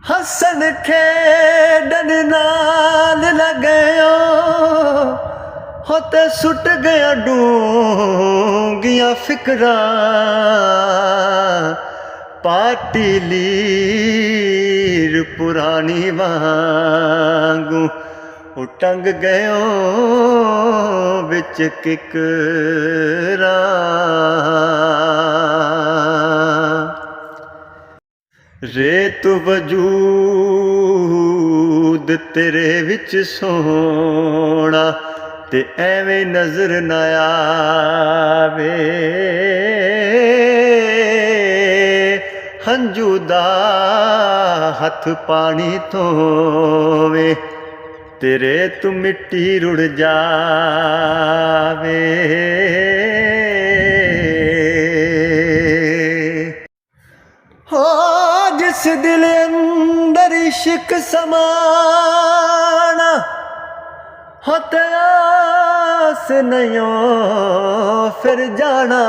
हसन खेडन नाल लगयो होते सुट गया डूंगिया फिकरा पाटी लीर पुरानी वांगू टंग गयो बिच किकरा रेत वजूद तेरे विच सोना ते एवें नजर न आवे हंजू दा हथ पानी धोवे तेरे तू मिट्टी रुड़ जावे हो जिस दिल अंदर इश्क समाना होते आस नहीं फिर जाना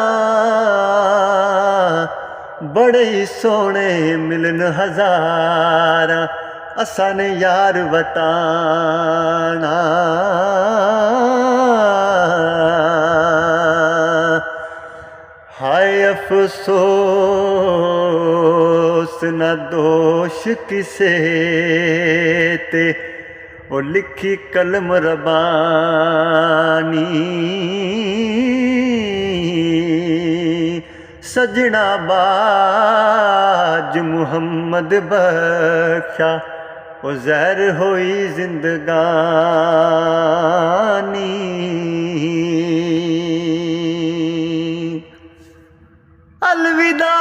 बड़े ही सोने मिलन हजार असा ने यार वटाना हाय अफसोस न दोष किसे ते ओ लिखी कलम रबानी सजना बाज मुहम्मद बख्शा ओ जहर होई जिंदगानी अलविदा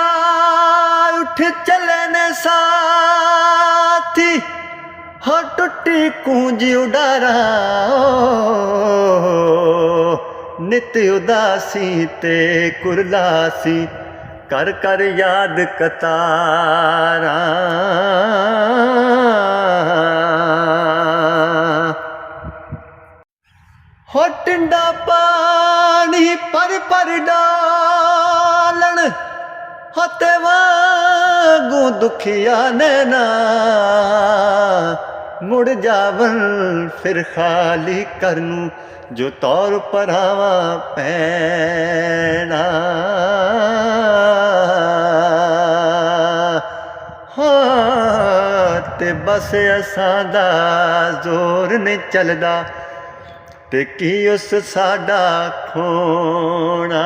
उठ चले ने साथी हो टुटी कूंजी उडारा नित उदासी ते कुरलासी कर कर याद कतारा हो टिंडा पानी पर डालन होते वांगू दुखिया नैना मुड़ जावन फिर खाली करनू जो तौर पर आवा पैना हाँ ते बस असां दा जोर नहीं चलदा ते की उस साडा खोना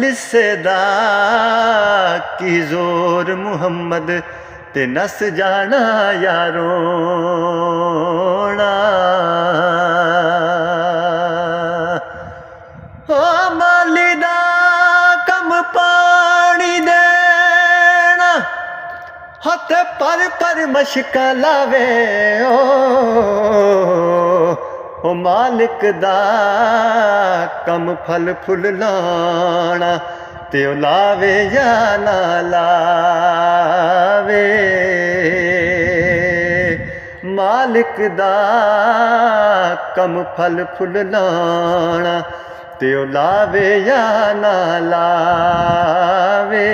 लिस्से दा की जोर मुहम्मद ते नस जाना यारोना ओ माली दा कम पानी देना हथ पर मशका लावे ओ मालिक दा कम फल फुल लाना ते ओ लावे या ना लावे मालिक दा कम फल फुल लाना ते ओ लावे या ना लावे।